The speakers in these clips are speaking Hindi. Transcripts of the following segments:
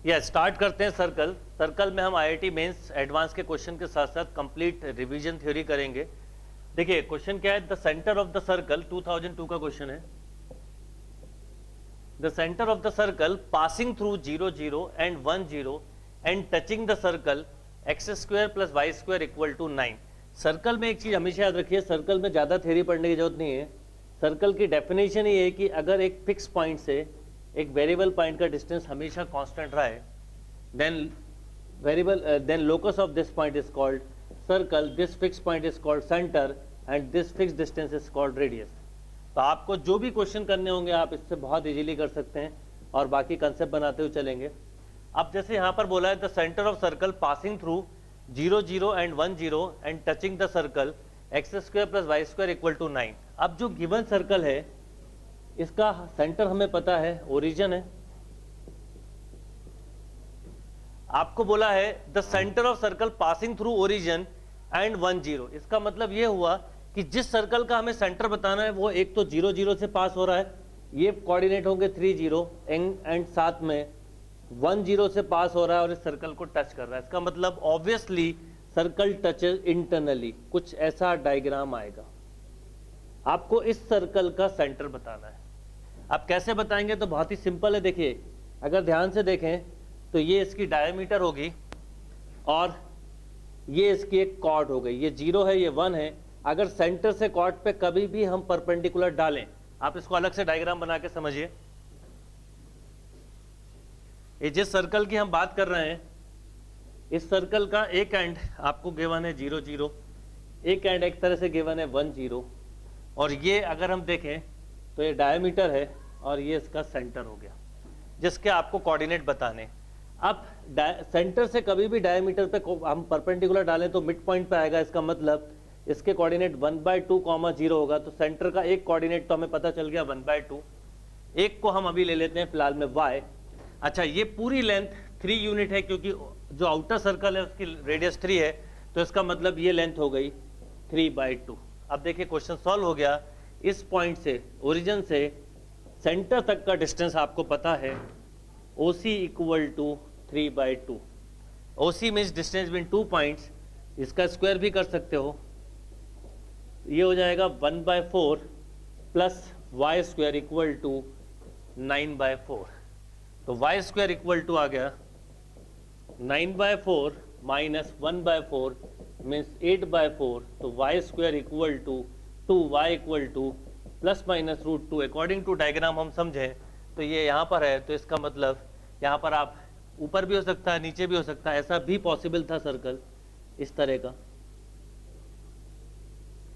या स्टार्ट करते हैं सर्कल। सर्कल में हम आईआईटी मेंस एडवांस के क्वेश्चन के साथ साथ कंप्लीट रिवीजन थ्योरी करेंगे। देखिए क्वेश्चन क्या है, the centre of the circle 2002 का क्वेश्चन है। The centre of the circle passing through 0 0 and 1 0 and touching the circle x square plus y square equal to 9। सर्कल में एक चीज हमेशा याद रखिए, सर्कल में ज्यादा थ्योरी पढ़ने की जरूरत नहीं है। सर्कल की डेफिनेशन ये है कि अगर एक फिक्स पॉइंट से एक वेरिएबल पॉइंट का डिस्टेंस हमेशा कांस्टेंट रहा है, then locus of this point is called circle, this fix point is called centre and this fix distance is called radius. तो आपको जो भी क्वेश्चन करने होंगे आप इससे बहुत इजीली कर सकते हैं और बाकी कंसेप्ट बनाते हुए चलेंगे। अब जैसे यहाँ पर बोला है the centre of circle passing through 0 0 and 1 0 and touching the circle x square plus y square equal to 9। अब जो गिवन सर्कल है इसका सेंटर हमें पता है, ओरिजिन है। आपको बोला है the centre of circle passing through origin and 1 0। इसका मतलब ये हुआ कि जिस सर्कल का हमें सेंटर बताना है वो एक तो 0 0 से पास हो रहा है, ये कोऑर्डिनेट होंगे 3 0 एंड साथ में 1 0 से पास हो रहा है और इस सर्कल को टच कर रहा है। इसका मतलब ऑब्वियसली सर्कल टचेस इंटरनली, कुछ ऐसा डायग्राम आएगा। आपको इस सर्कल का सेंटर बताना है। आप कैसे बताएंगे तो बहुत ही सिंपल है। देखिए अगर ध्यान से देखें तो ये इसकी डायमीटर होगी और ये इसकी एक कॉर्ड हो गई, ये 0 है ये 1 है। अगर सेंटर से कॉर्ड पे कभी भी हम परपेंडिकुलर डालें, आप इसको अलग से डायग्राम बना के समझिए। ये जिस सर्कल की हम बात कर रहे हैं, इस सर्कल का एक एंड आपको गिवन है 0 0, एक एंड एक तरह से गिवन है 1 0, और ये अगर हम देखें तो ये डायमीटर है और ये इसका सेंटर हो गया जिसके आपको कोऑर्डिनेट बताने। अब सेंटर से कभी भी डायमीटर पे हम परपेंडिकुलर डालें तो मिड पॉइंट पे आएगा। इसका मतलब इसके कोऑर्डिनेट 1/2, 0 होगा। तो सेंटर का एक कोऑर्डिनेट तो हमें पता चल गया 1/2। एक को हम अभी ले लेते हैं फिलहाल में y। अच्छा ये पूरी लेंथ 3 यूनिट है क्योंकि जो आउटर सर्कल है उसकी रेडियस 3 है, तो इसका मतलब ये लेंथ हो गई 3/2। अब देखिए क्वेश्चन सॉल्व हो गया। इस पॉइंट से ओरिजिन से सेंटर तक का डिस्टेंस आपको पता है OC equal to 3/2। OC means distance between 2 points, इसका स्क्वायर भी कर सकते हो। ये हो जाएगा 1/4 plus y square equal to 9/4। तो वाई स्क्वायर इक्वल टू आ गया 9/4 माइनस 1/4 मीन्स 8/4। तो y square equal to 2y equal to plus minus √2। According to diagram हम समझें तो ये यहाँ पर है, तो इसका मतलब यहाँ पर आप ऊपर भी हो सकता है नीचे भी हो सकता है, ऐसा भी पॉसिबल था सर्कल इस तरह का।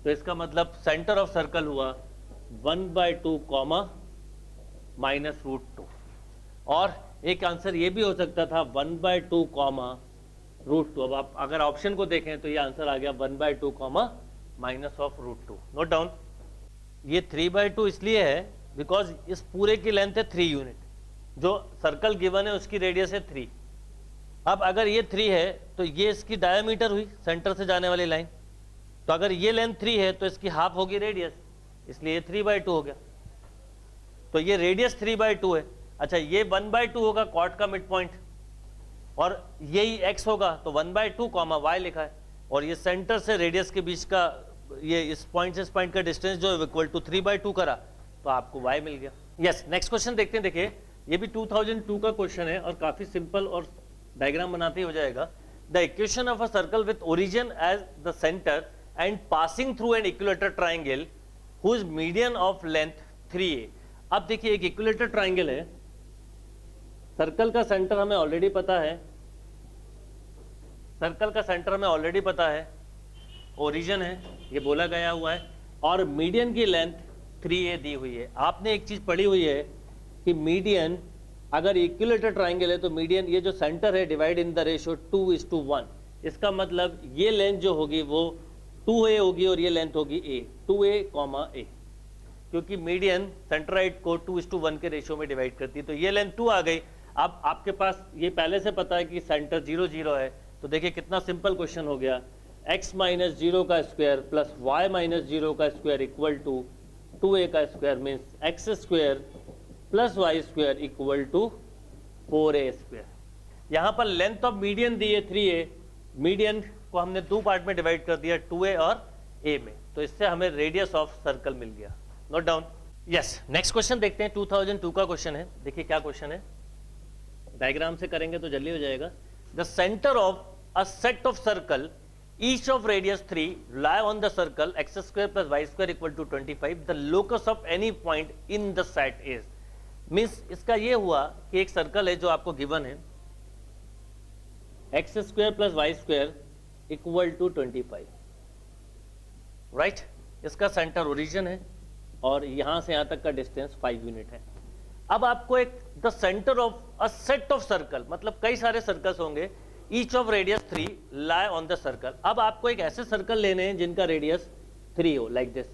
तो इसका मतलब सेंटर ऑफ सर्कल हुआ 1/2 कॉमा माइनस √2। और एक आंसर ये भी हो सकता था 1/2 कॉमा √2। अब आप अगर ऑप्शन को देखें तो ये आंसर आ गया 1/2 comma minus of √2। Note down. ये 3/2 इसलिए है बिकॉज इस पूरे की लेंथ है 3 यूनिट, जो सर्कल गिवन है उसकी रेडियस है 3। अब अगर ये 3 है तो ये इसकी डायमीटर हुई सेंटर से जाने वाली लाइन। तो अगर ये लेंथ 3 है तो इसकी हाफ होगी रेडियस, इसलिए ये 3/2 हो गया। तो ये रेडियस 3/2 है। अच्छा ये 1/2 होगा कॉर्ड का मिड पॉइंट, और यही x होगा तो 1/2 कॉमा y लिखा है। और ये सेंटर से रेडियस के बीच का ये इस पॉइंट से इस पॉइंट का डिस्टेंस जो है इक्वल टू 3/2 करा, तो आपको y मिल गया। यस नेक्स्ट क्वेश्चन देखते हैं। देखिए ये भी 2002 का क्वेश्चन है और काफी सिंपल और डायग्राम बनाते ही हो जाएगा। The equation of a circle with origin as the centre and passing through an equilateral triangle whose median of length 3a। अब देखिए एक इक्विलेटरल ट्राइंगल है, सर्कल का सेंटर हमें ऑलरेडी पता है, सर्कल का सेंटर हमें ऑलरेडी पता है, ओरिजिन है ये बोला गया हुआ है, और मीडियन की लेंथ 3a दी हुई है। आपने एक चीज पढ़ी हुई है कि मीडियन अगर इक्विलेटरल ट्राइंगल है तो मीडियन ये जो सेंटर है डिवाइड इन द रेशियो 2:1। इसका मतलब ये लेंथ जो होगी वो 2a होगी और ये लेंथ होगी a, 2a, a, क्योंकि मीडियन सेंट्राइड को 2:1 के रेशियो में डिवाइड करती है। तो ये लेंथ 2 आ गई। अब आपके पास ये पहले से पता है कि सेंटर 0 0 है, तो देखिए कितना सिंपल क्वेश्चन हो गया। x माइनस 0 का स्क्वायर प्लस y माइनस 0 का स्क्वायर इक्वल टू 2a का square means x square plus y square equal to 4a square. यहां पर लेंथ ऑफ मीडियन दी है 3a, मीडियन को हमने 2 पार्ट में डिवाइड कर दिया 2a और a में, तो इससे हमें रेडियस ऑफ सर्कल मिल गया। Note down. Yes, next question देखते हैं, 2002 का क्वेश्चन है। देखिए क्या क्वेश्चन है, डायग्राम से करेंगे तो जल्दी हो जाएगा। The centre of a set of circle each of radius 3 lie on the circle x square plus y square equal to 25, the locus of any point in the set is, means इसका ये हुआ कि एक सर्कल है जो आपको गिवन है x square plus y square equal to 25, right. इसका सेंटर ओरिजिन है और यहां से यहां तक का डिस्टेंस 5 यूनिट है। अब आपको एक the centre of a set of circle, मतलब कई सारे सर्कल्स होंगे, each of radius 3 lie on the circle. अब आपको एक ऐसे सर्कल लेने हैं जिनका रेडियस 3 हो, लाइक दिस।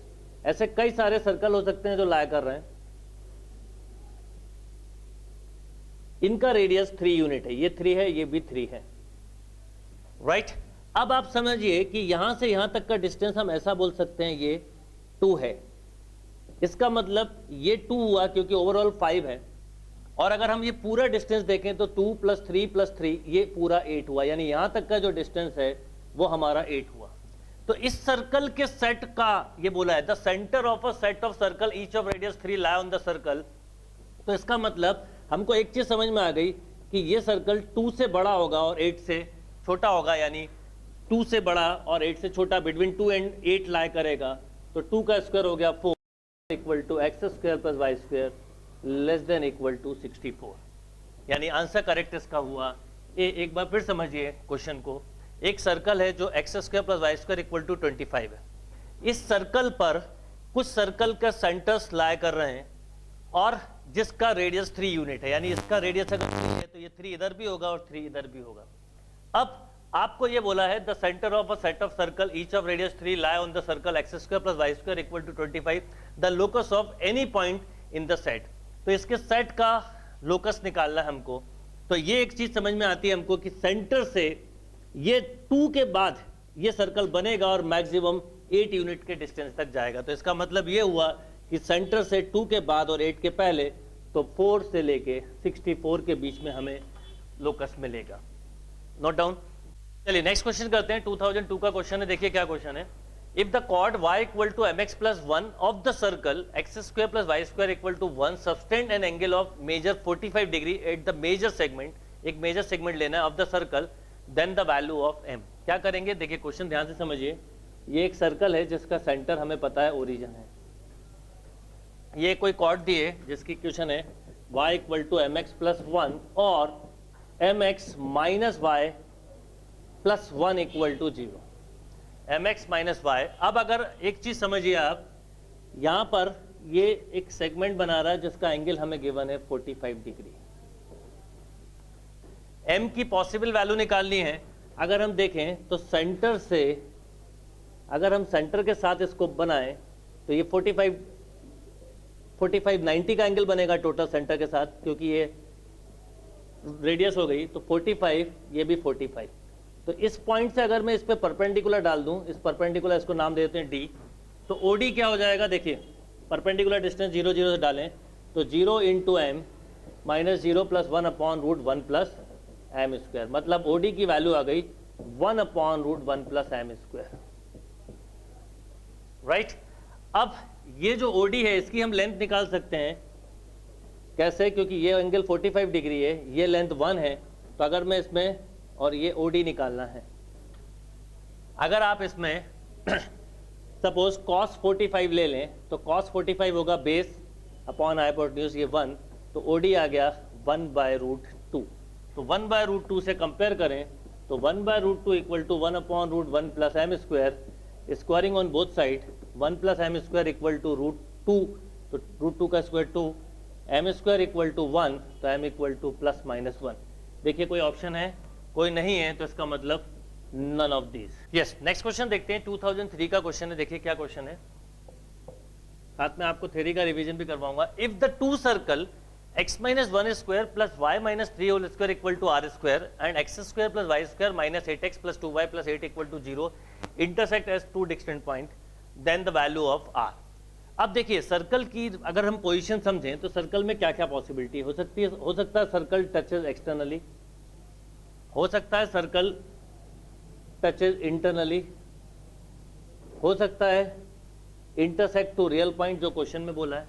ऐसे कई सारे सर्कल हो सकते हैं जो लाई कर रहे हैं, इनका रेडियस 3 यूनिट है, ये 3 है, ये भी 3 है, राइट। अब आप समझिए कि यहां से यहां तक का डिस्टेंस हम ऐसा बोल सकते हैं ये 2 है। इसका मतलब ये 2 हुआ क्योंकि ओवरऑल 5 है, और अगर हम ये पूरा डिस्टेंस देखें तो 2 + 3 + 3 ये पूरा 8 हुआ, यानी यहां तक का जो डिस्टेंस है वो हमारा 8 हुआ। तो इस सर्कल के सेट का ये बोला है the centre of a set of circle each of radius 3 lie on the circle. तो इसका मतलब हमको एक चीज समझ में आ गई कि ये सर्कल 2 से बड़ा होगा और 8 से छोटा होगा, यानी 2 से बड़ा और 8 से छोटा, बिटवीन 2 एंड 8 लाई करेगा। तो 2 का स्क्वायर हो गया 4 equal to x square plus y square less than equal to 64, यानी आंसर करेक्ट इसका हुआ ए। एक बार फिर समझिए क्वेश्चन को, एक सर्कल है जो x square plus y square equal to 25 है। इस सर्कल पर कुछ सर्कल का सेंटर्स लाई कर रहे हैं और जिसका रेडियस 3 यूनिट है, यानी इसका रेडियस अगर 3 है तो ये 3 इधर भी होगा और 3 इधर भी होगा। अब आपको ये बोला है the centre of a set of circle each of radius 3 lie on the circle x square plus y square equal to 25, the locus of any point in the set. तो इसके सेट का लोकस निकालना है हमको। तो ये एक चीज समझ में आती है हमको कि सेंटर से ये 2 के बाद ये सर्कल बनेगा और मैक्सिमम 8 यूनिट के डिस्टेंस तक जाएगा। तो इसका मतलब ये हुआ कि सेंटर से 2 के बाद और 8 के पहले, तो 4 से लेके 64 के बीच में हमें लोकस मिलेगा। Note down. चलिए नेक्स्ट क्वेश्चन करते हैं, 2002 का क्वेश्चन है। देखिए क्या क्वेश्चन है, if the chord y equal to mx plus 1 of the circle x square plus y square equal to 1 sustained an angle of measure 45 degree at the major segment, एक मेजर सेगमेंट लेना है of the circle, then the value of m। क्या करेंगे, देखिए क्वेश्चन ध्यान से समझिए। ये एक सर्कल है जिसका सेंटर हमें पता है ओरिजिन है। ये कोई कॉर्ड दिए जिसकी क्वेश्चन है y equal to mx plus 1 और mx minus y plus 1 equal to 0, mx minus y. अब अगर एक चीज समझिए आप, यहां पर ये एक सेगमेंट बना रहा है जिसका एंगल हमें गिवन है 45 डिग्री। m की पॉसिबल वैल्यू निकालनी है। अगर हम देखें तो सेंटर से, अगर हम सेंटर के साथ इसको बनाएं तो ये 45 90 का एंगल बनेगा टोटल सेंटर के साथ, क्योंकि ये रेडियस हो गई। तो 45, ये भी 45। तो इस पॉइंट से अगर मैं इस पे परपेंडिकुलर डाल दूं, इस परपेंडिकुलर इसको नाम दे देते हैं d, तो OD क्या हो जाएगा, देखिए परपेंडिकुलर डिस्टेंस 0 0 से डालें तो 0 into m minus 0 plus 1 upon root 1 plus m square, मतलब OD की वैल्यू आ गई 1 upon root 1 plus m square, right. अब ये जो OD है इसकी हम लेंथ निकाल सकते हैं। कैसे, क्योंकि ये एंगल 45 डिग्री है, ये लेंथ 1 है, तो अगर मैं इसमें, और ये OD निकालना है, अगर आप इसमें सपोज cos 45 ले लें तो cos 45 होगा बेस अपॉन हाइपोटेन्यूज, ये 1, तो OD आ गया 1/√2। तो 1/√2 से कंपेयर करें तो 1/√2 equal to 1 upon root 1 plus m square, squaring on both side, 1 plus m square equal to √2, तो √2 का square 2, m square equal to 1, तो m equal to plus minus 1। देखिए कोई ऑप्शन है, कोई नहीं है, तो इसका मतलब none of these. Yes, next question देखते हैं, 2003 का क्वेश्चन है। देखिए क्या क्वेश्चन है, साथ में आपको थ्योरी का रिवीजन भी करवाऊंगा। If the two circle x minus 1 square plus y minus 3 whole square equal to r square and x square plus y square minus 8x plus 2y plus 8 equal to 0 intersect as two distinct point, then the value of r। अब देखिए सर्कल की अगर हम पोजीशन समझें तो सर्कल में क्या क्या पॉसिबिलिटी हो सकती है। हो सकता है सर्कल टचेस एक्सटर्नली, हो सकता है सर्कल टचेज इंटरनली, हो सकता है इंटरसेक्ट टू रियल पॉइंट जो क्वेश्चन में बोला है,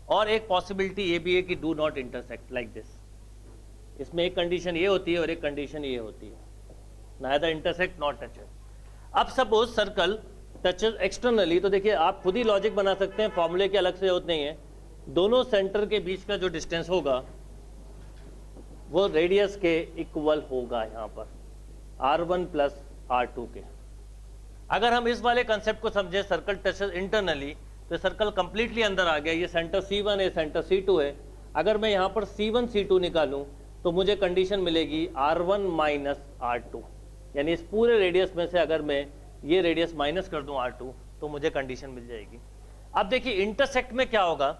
और एक पॉसिबिलिटी ये भी है कि do not intersect like this. इसमें एक कंडीशन ये होती है और एक कंडीशन ये होती है, नाइदर इंटरसेक्ट नॉट टचेज। अब सपोज सर्कल टचेज एक्सटर्नली, तो देखिए आप खुद ही लॉजिक बना सकते हैं, फॉर्मूले की अलग से जरूरत नहीं है। दोनों सेंटर के बीच का जो डिस्टेंस होगा वो रेडियस के इक्वल होगा यहाँ पर r1 प्लस r2 के। अगर हम इस वाले कंसेप्ट को समझे, सर्कल टचेज इंटरनली, तो सर्कल कंप्लीटली अंदर आ गया। ये सेंटर C1 है, सेंटर C2 है। अगर मैं यहाँ पर C1 C2 निकालूं तो मुझे कंडीशन मिलेगी R1 माइनस R2, यानी इस पूरे रेडियस में से अगर मैं ये रेडियस माइनस कर दूं R2 तो मुझे कंडीशन मिल जाएगी। अब देखिए इंटरसेक्ट में क्या होगा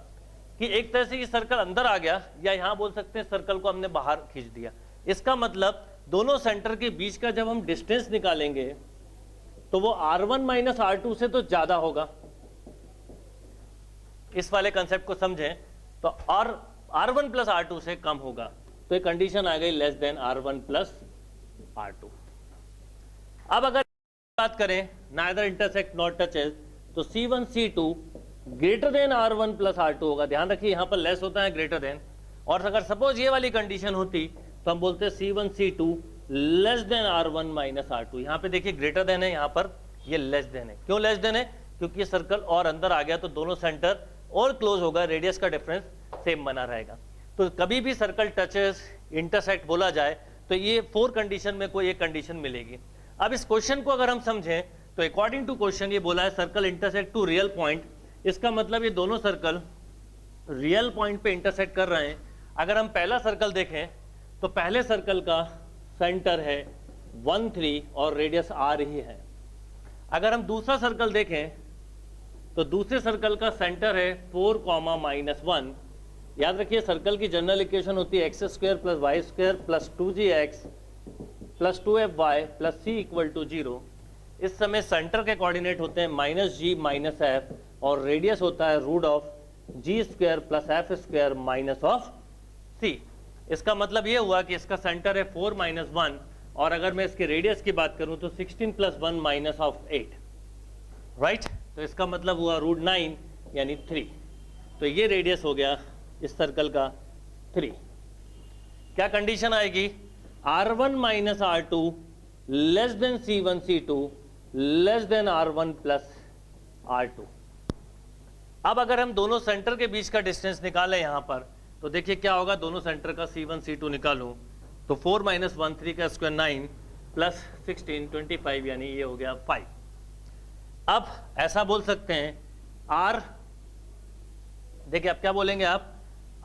कि एक तरह से ये सर्कल अंदर आ गया, या यहाँ बोल सकते हैं सर्कल को हमने बाहर खींच दिया। इसका मतलब दोनों सेंटर के बीच का जब हम डिस्टेंस निकालेंगे तो वो R1 माइनस R2 से तो ज्यादा होगा। इस वाले कंसेप्ट को समझें तो R1 प्लस R2 से कम होगा, तो ये कंडीशन आ गई less than R1 plus R2। अब अगर बात करें नाइदर इंटरसेक्ट नॉट टचेज, तो C1 C2 greater than R1 plus R2 होगा। ध्यान रखिए यहाँ पर लेस होता है ग्रेटर देन, और अगर सपोज ये वाली कंडीशन होती तो हम बोलते C1 C2 less than R1 minus R2। यहाँ पे देखिए ग्रेटर देन है, यहाँ पर ये लेस देन है। क्यों लेस देन है? क्योंकि ये सर्कल और अंदर आ गया तो दोनों सेंटर और क्लोज होगा, रेडियस का डिफरेंस सेम बना रहेगा। तो कभी भी सर्कल टचेस इंटरसेक्ट बोला जाए तो ये 4 कंडीशन में कोई एक कंडीशन मिलेगी। अब इस क्वेश्चन को अगर हम समझें तो अकॉर्डिंग टू क्वेश्चन ये बोला है circle intersect two real point. इसका मतलब ये दोनों सर्कल रियल पॉइंट पे इंटरसेक्ट कर रहे हैं। अगर हम पहला सर्कल देखें तो पहले सर्कल का सेंटर है 1 3 और रेडियस r ही है। अगर हम दूसरा सर्कल देखें तो दूसरे सर्कल का सेंटर है 4 -1। याद रखिए सर्कल की जनरल इक्वेशन होती है x² plus y² plus 2gx plus 2fy plus c equal to 0। इस समय सेंटर के कोऑर्डिनेट होते हैं -g माइनस f और रेडियस होता है √g² plus f² minus of c। इसका मतलब ये हुआ कि इसका सेंटर है 4 -1, और अगर मैं इसके रेडियस की बात करूं तो 16 + 1 माइनस ऑफ 8, राइट। तो इसका मतलब हुआ √9 यानी 3। तो ये रेडियस हो गया इस सर्कल का 3। क्या कंडीशन आएगी? R1 minus R2 less than C1 C2 less than R1 plus R2। अब अगर हम दोनों सेंटर के बीच का डिस्टेंस निकालें यहां पर तो देखिए क्या होगा। दोनों सेंटर का C1 C2 निकालूं तो 4 - 1 3 का स्क्वायर 9 प्लस 16 25 यानी ये हो गया 5। अब ऐसा बोल सकते हैं R, देखिए अब क्या बोलेंगे आप,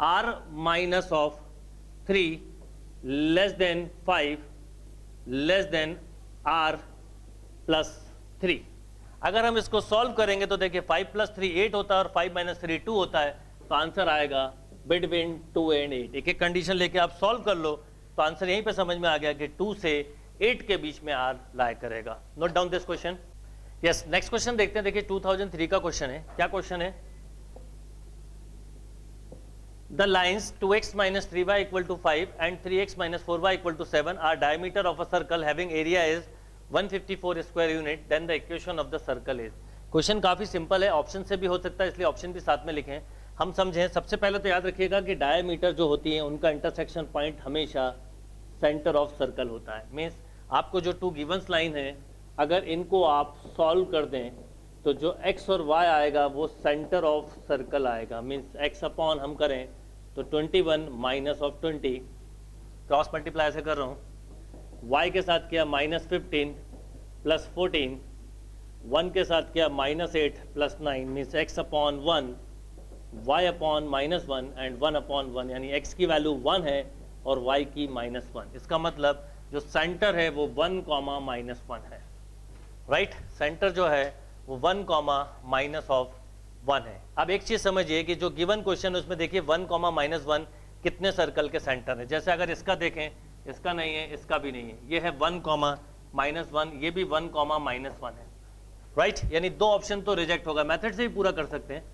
R minus of 3 less than 5 less than R plus 3। अगर हम इसको सॉल्व करेंगे तो देखिए 5 + 3 8 होता है और 5 - 3 2 होता है, तो आंसर आएगा बिटवीन 2 and 8। एक एक कंडीशन लेके आप सॉल्व कर लो तो आंसर यहीं पे समझ में आ गया कि 2 से 8 के बीच में R लाई करेगा। Note down this question. Yes, next question देखते हैं। देखिए 2003 का क्वेश्चन है। क्या क्वेश्चन है? The lines 2x - 3y = 5 and 3x - 4y = 7 are diameter of a circle having area is 154 square unit, then the equation of the circle is। Question काफी सिंपल है, ऑप्शन से भी हो सकता है इसलिए ऑप्शन भी साथ में लिखें। हम समझें, सबसे पहले तो याद रखिएगा कि डायमीटर जो होती है उनका इंटरसेक्शन पॉइंट हमेशा सेंटर ऑफ सर्कल होता है। मीन्स आपको जो 2 गिवंस लाइन है अगर इनको आप सॉल्व कर दें तो जो x और y आएगा वो सेंटर ऑफ सर्कल आएगा। मीन्स x अपॉन हम करें तो 21 माइनस ऑफ 20, क्रॉस मल्टीप्लाई ऐसे कर रहा हूँ। y के साथ किया -15 प्लस 14, 1 के साथ किया -8 plus 9, means x upon 1 y upon -1 and 1 upon 1, यानी x की वैल्यू 1 है और y की -1। इसका मतलब जो सेंटर है वो 1, -1 है, राइट। सेंटर जो है वो 1, -1 है। अब एक चीज समझिए कि जो गिवन क्वेश्चन है उसमें देखिए 1, -1 कितने सर्कल के सेंटर है। जैसे अगर इसका देखें, इसका नहीं है, इसका भी नहीं है, ये है 1, -1, ये भी 1, -1 है, राइट। यानी 2 ऑप्शन तो रिजेक्ट होगा। मेथड से भी पूरा कर सकते हैं।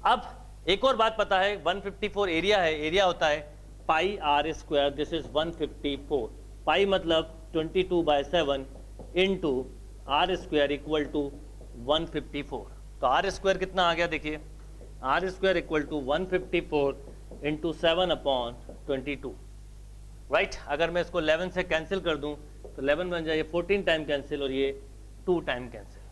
अब एक और बात पता है, 154 एरिया है, एरिया होता है πr², दिस इज 154। पाई मतलब 22/7 into r square equal to 154। तो आर स्क्वायर कितना आ गया देखिए, r square equal to 154 into 7/22, right. अगर मैं इसको 11 से कैंसिल कर दूं तो 11 बन जाए 14 टाइम कैंसिल और ये 2 टाइम कैंसिल,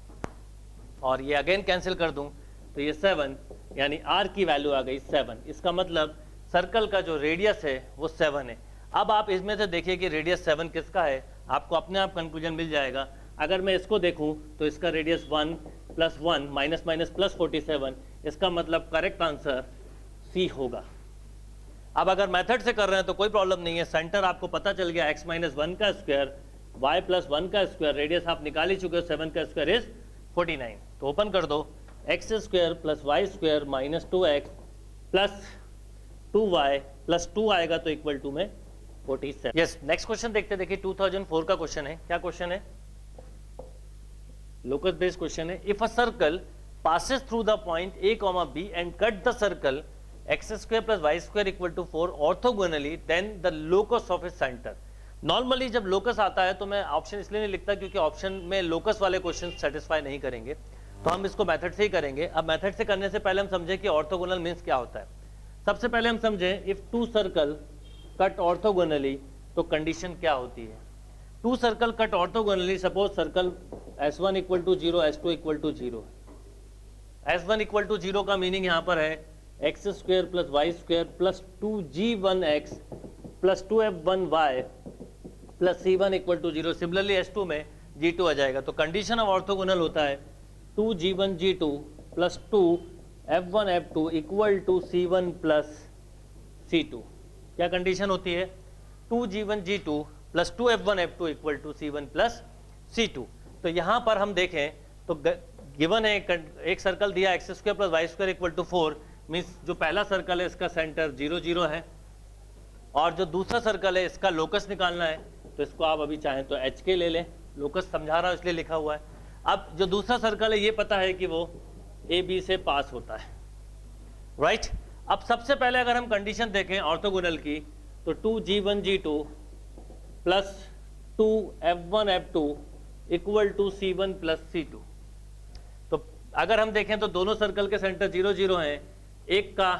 और ये अगेन कैंसिल कर दूं तो ये 7, यानी आर की वैल्यू आ गई 7। इसका मतलब सर्कल का जो रेडियस है वो 7 है। अब आप इसमें से देखिए कि रेडियस 7 किसका है, आपको अपने आप कंक्लूजन मिल जाएगा। अगर मैं इसको देखूं तो इसका रेडियस 1 + 1 माइनस माइनस प्लस 47, इसका मतलब करेक्ट आंसर सी होगा। अब अगर मेथड से कर रहे हैं तो कोई प्रॉब्लम नहीं है, सेंटर आपको पता चल गया x - 1 का स्क्वायर y + 1 का स्क्वायर, रेडियस आप निकाल ही चुके हो, 7 का स्क्वायर इज 49। तो ओपन कर दो, x² + y² - 2x + 2y + 2 आएगा तो इक्वल टू में 47। यस, नेक्स्ट क्वेश्चन देखते, देखिए 2004 का क्वेश्चन है। क्या क्वेश्चन है? लोकस बेस्ड क्वेश्चन है। If a circle passes through the point a, b and cut the circle x² + y² = 4 orthogonally, then the locus of its center। Normally जब लोकस आता है तो मैं ऑप्शन इसलिए नहीं लिखता क्योंकि ऑप्शन में लोकस वाले क्वेश्चन सेटिस्फाई नहीं करेंगे, तो हम इसको मेथड से ही करेंगे। अब मेथड से करने से पहले हम समझें कि ऑर्थोगोनल मीन्स क्या होता है। सबसे पहले हम समझें इफ 2 सर्कल कट ऑर्थोगोनली तो कंडीशन क्या होती है। 2 circle cut orthogonally, suppose circle S1 = 0, S2 = 0। S1 = 0 का मीनिंग यहाँ पर है x² + y² + 2g1x + 2f1y + c1 = 0। Similarly S2 में g2 आ जाएगा। तो कंडीशन ऑफ ऑर्थोगोनल होता है 2g1 g2 + 2f1 f2 = c1 + c2। क्या कंडीशन होती है? 2g1 g2 + 2f1 f2 = c1 + c2। तो यहाँ पर हम देखें तो गिवन है एक सर्कल दिया x² + y² = 4, मीन्स जो पहला सर्कल है इसका सेंटर 0 0 है, और जो दूसरा सर्कल है इसका लोकस निकालना है। तो इसको आप अभी चाहें तो एच के ले लें, लोकस समझा रहा हूँ इसलिए लिखा हुआ है। अब जो दूसरा सर्कल है ये पता है कि वो ए बी से पास होता है, राइट। अब सबसे पहले अगर हम कंडीशन देखें ऑर्थोगोनल की तो 2g1 g2 + 2f1 f2 = c1 + c2। तो अगर हम देखें तो दोनों सर्कल के सेंटर 0 0 हैं, एक का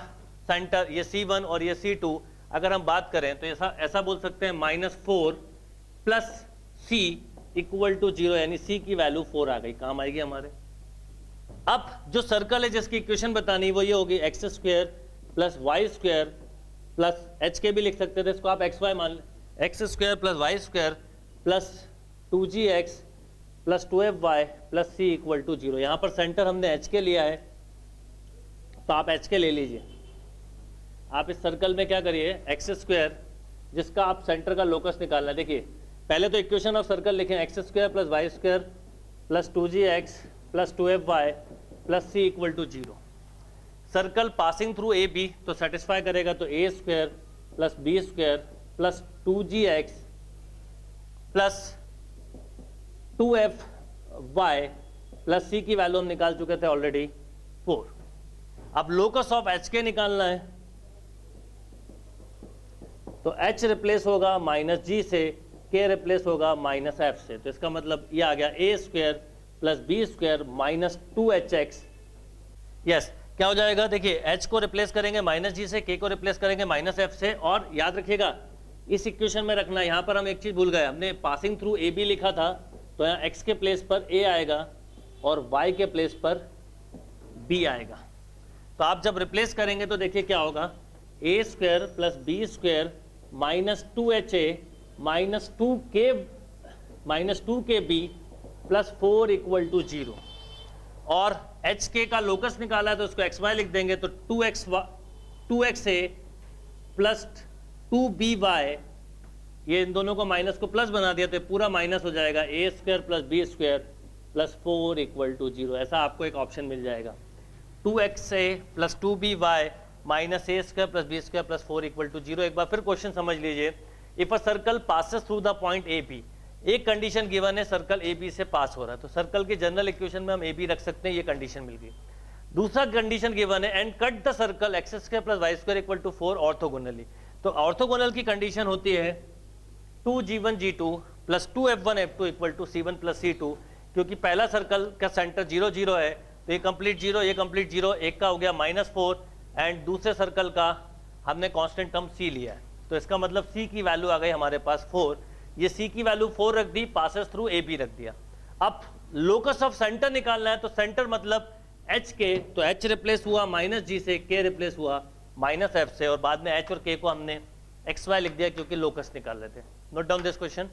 सेंटर ये c1 और ये c2, अगर हम बात करें तो ऐसा बोल सकते हैं -4 + c = 0, यानी c की वैल्यू 4 आ गई, काम आएगी हमारे। अब जो सर्कल है जिसकी इक्वेशन बतानी वो ये होगी x² + y² + h के भी लिख सकते थे, इसको आप xy मान लें, x² + y² + 2gx + 2fy + c = 0। यहाँ पर सेंटर हमने h के लिया है तो आप h के ले लीजिए। आप इस सर्कल में क्या करिए, x² जिसका आप सेंटर का लोकस निकालना है। देखिए पहले तो इक्वेशन ऑफ सर्कल लिखें, x² + y² + 2gx + 2fy + c = 0। Circle passing through A B तो सेटिस्फाई करेगा, तो a² + b² + 2gx + 2fy + c की वैल्यू हम निकाल चुके थे ऑलरेडी 4। अब लोकस ऑफ h के निकालना है तो h रिप्लेस होगा -g से, k रिप्लेस होगा -f से। तो इसका मतलब ये आ गया a² + b² - 2hx। यस, क्या हो जाएगा? देखिए h को रिप्लेस करेंगे -g से, k को रिप्लेस करेंगे -f से, और याद रखिएगा इस इक्वेशन में रखना। यहाँ पर हम एक चीज भूल गए, हमने पासिंग थ्रू ए बी लिखा था तो यहाँ x के प्लेस पर a आएगा और y के प्लेस पर b आएगा। तो आप जब रिप्लेस करेंगे तो देखिए क्या होगा, a² + b² - 2ha - 2kb + 4 = 0। और hk का लोकस निकाला है तो उसको xy लिख देंगे, तो 2xa + 2by, ये इन दोनों को माइनस को प्लस बना दिया तो पूरा माइनस हो जाएगा, a² + b² + 4 = 0। ऐसा आपको एक ऑप्शन मिल जाएगा, 2xa + 2by - a² + b² + 4 = 0। एक बार फिर क्वेश्चन समझ लीजिए, if a circle passes through the point A B, एक कंडीशन गिवन है सर्कल ए बी से पास हो रहा है, तो सर्कल की जनरल इक्वेशन में हम ए बी रख सकते हैं, ये कंडीशन मिल गई। दूसरा कंडीशन गिवन है and cut the circle x² + y² = 4 orthogonally. तो ऑर्थोगोनल की कंडीशन होती है 2g1 g2 plus 2f1 equal to c1 plus c2, क्योंकि पहला सर्कल का सेंटर 0 0 है तो ये कंप्लीट 0, ये कंप्लीट 0, एक का हो गया -4 एंड दूसरे सर्कल का हमने कांस्टेंट टर्म c लिया है, तो इसका मतलब c की वैल्यू आ गई हमारे पास 4। ये c की वैल्यू 4 रख दी, पासेस थ्रू ए बी रख दिया। अब लोकस ऑफ सेंटर निकालना है, तो सेंटर मतलब h के, तो h रिप्लेस हुआ -g से, k रिप्लेस हुआ -f से, और बाद में h और k को हमने xy लिख दिया क्योंकि लोकस निकाल रहे थे। Note down this question.